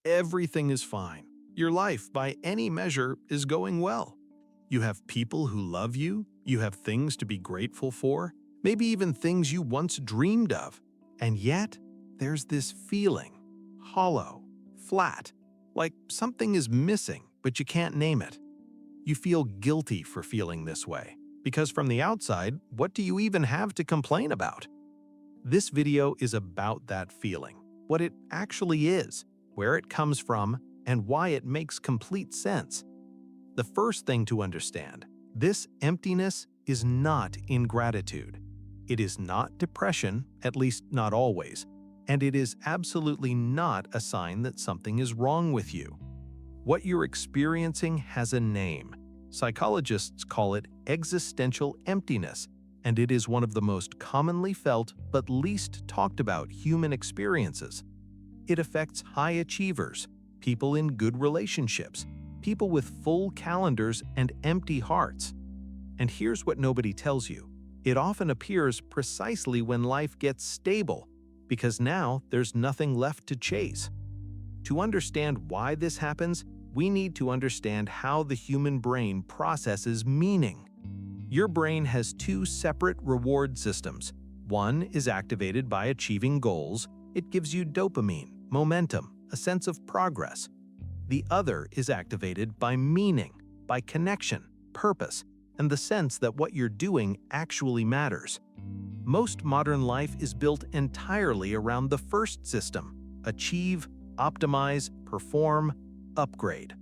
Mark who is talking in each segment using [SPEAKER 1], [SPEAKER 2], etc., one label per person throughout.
[SPEAKER 1] Everything is fine. Your life, by any measure, is going well. You have people who love you, you have things to be grateful for, maybe even things you once dreamed of. And yet, there's this feeling, hollow, flat, like something is missing, but you can't name it. You feel guilty for feeling this way, because from the outside, what do you even have to complain about? This video is about that feeling, what it actually is, where it comes from, and why it makes complete sense. The first thing to understand, this emptiness is not ingratitude. It is not depression, at least not always, and it is absolutely not a sign that something is wrong with you. What you're experiencing has a name. Psychologists call it existential emptiness, and it is one of the most commonly felt but least talked about human experiences. It affects high achievers, people in good relationships, people with full calendars and empty hearts. And here's what nobody tells you. It often appears precisely when life gets stable, because now there's nothing left to chase. To understand why this happens, we need to understand how the human brain processes meaning. Your brain has two separate reward systems. One is activated by achieving goals. It gives you dopamine, momentum, a sense of progress. The other is activated by meaning, by connection, purpose, and the sense that what you're doing actually matters. Most modern life is built entirely around the first system: achieve, optimize, perform, upgrade.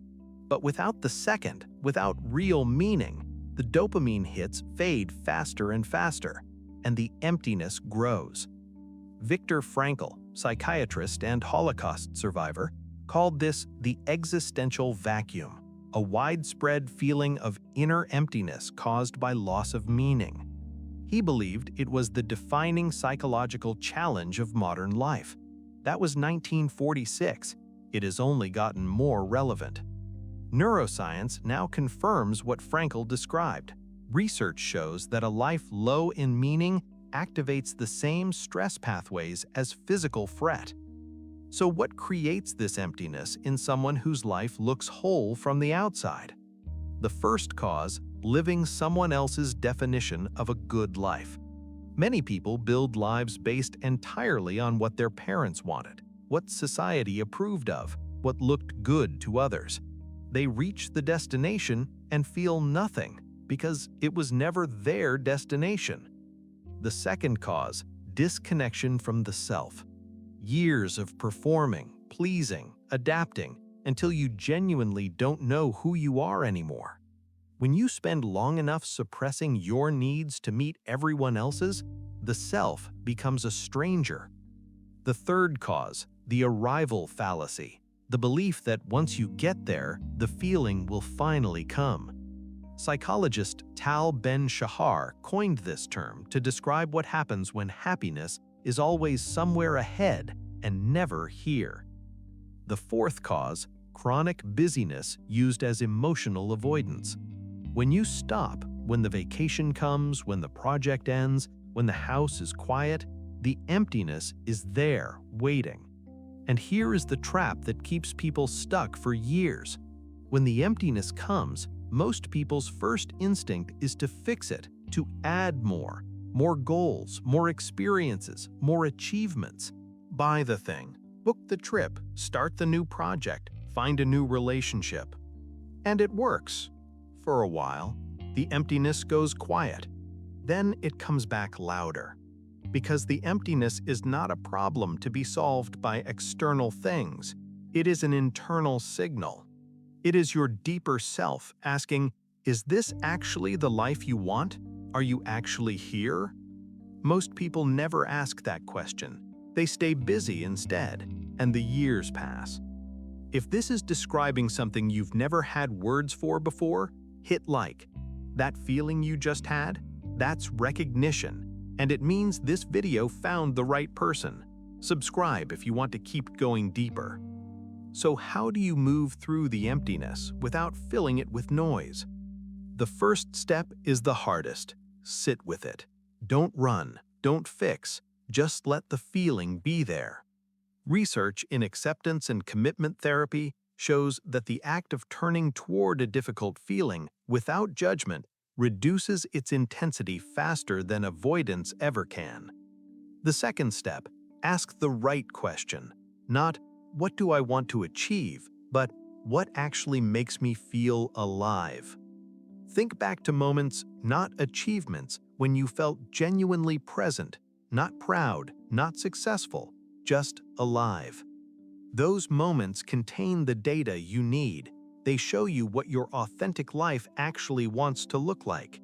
[SPEAKER 1] But without the second, without real meaning, the dopamine hits fade faster and faster, and the emptiness grows. Viktor Frankl, psychiatrist and Holocaust survivor, called this the existential vacuum, a widespread feeling of inner emptiness caused by loss of meaning. He believed it was the defining psychological challenge of modern life. That was 1946. It has only gotten more relevant. Neuroscience now confirms what Frankl described. Research shows that a life low in meaning activates the same stress pathways as physical fret. So what creates this emptiness in someone whose life looks whole from the outside? The first cause, living someone else's definition of a good life. Many people build lives based entirely on what their parents wanted, what society approved of, what looked good to others. They reach the destination and feel nothing because it was never their destination. The second cause, disconnection from the self. Years of performing, pleasing, adapting, until you genuinely don't know who you are anymore. When you spend long enough suppressing your needs to meet everyone else's, the self becomes a stranger. The third cause, the arrival fallacy. The belief that once you get there, the feeling will finally come. Psychologist Tal Ben-Shahar coined this term to describe what happens when happiness is always somewhere ahead and never here. The fourth cause, chronic busyness used as emotional avoidance. When you stop, when the vacation comes, when the project ends, when the house is quiet, the emptiness is there, waiting. And here is the trap that keeps people stuck for years. When the emptiness comes, most people's first instinct is to fix it, to add more goals, more experiences, more achievements. Buy the thing, book the trip, start the new project, find a new relationship. And it works. For a while, the emptiness goes quiet. Then it comes back louder. Because the emptiness is not a problem to be solved by external things. It is an internal signal. It is your deeper self asking, is this actually the life you want? Are you actually here? Most people never ask that question. They stay busy instead, and the years pass. If this is describing something you've never had words for before, hit like. That feeling you just had? That's recognition. And it means this video found the right person. Subscribe if you want to keep going deeper. So how do you move through the emptiness without filling it with noise? The first step is the hardest. Sit with it. Don't run, don't fix, just let the feeling be there. Research in acceptance and commitment therapy shows that the act of turning toward a difficult feeling without judgment reduces its intensity faster than avoidance ever can. The second step, ask the right question. Not, what do I want to achieve, but what actually makes me feel alive? Think back to moments, not achievements, when you felt genuinely present, not proud, not successful, just alive. Those moments contain the data you need. They show you what your authentic life actually wants to look like.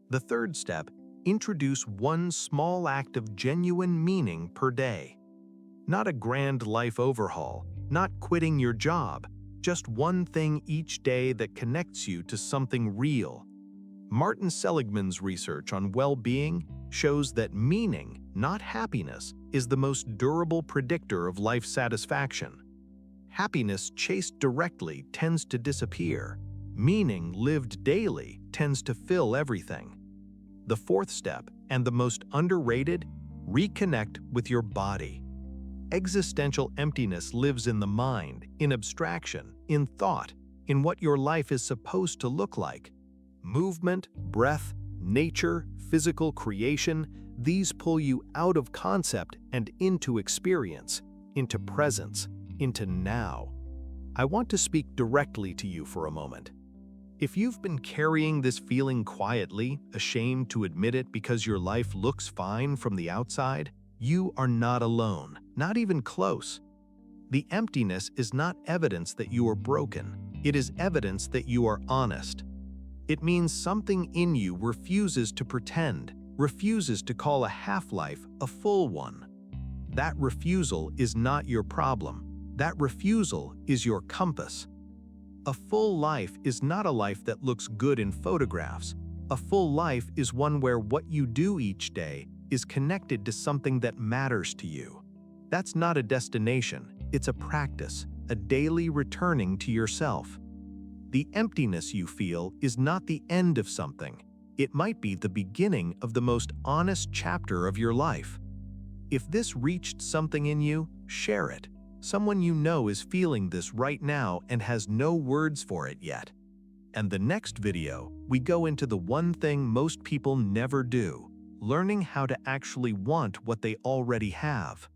[SPEAKER 1] The third step, introduce one small act of genuine meaning per day. Not a grand life overhaul, not quitting your job, just one thing each day that connects you to something real. Martin Seligman's research on well-being shows that meaning, not happiness, is the most durable predictor of life satisfaction. Happiness chased directly tends to disappear. Meaning lived daily tends to fill everything. The fourth step, and the most underrated, reconnect with your body. Existential emptiness lives in the mind, in abstraction, in thought, in what your life is supposed to look like. Movement, breath, nature, physical creation, these pull you out of concept and into experience, into presence, into now. I want to speak directly to you for a moment. If you've been carrying this feeling quietly, ashamed to admit it because your life looks fine from the outside, you are not alone, not even close. The emptiness is not evidence that you are broken. It is evidence that you are honest. It means something in you refuses to pretend, refuses to call a half-life a full one. That refusal is not your problem. That refusal is your compass. A full life is not a life that looks good in photographs. A full life is one where what you do each day is connected to something that matters to you. That's not a destination, it's a practice, a daily returning to yourself. The emptiness you feel is not the end of something. It might be the beginning of the most honest chapter of your life. If this reached something in you, share it. Someone you know is feeling this right now and has no words for it yet. And the next video, we go into the one thing most people never do, learning how to actually want what they already have.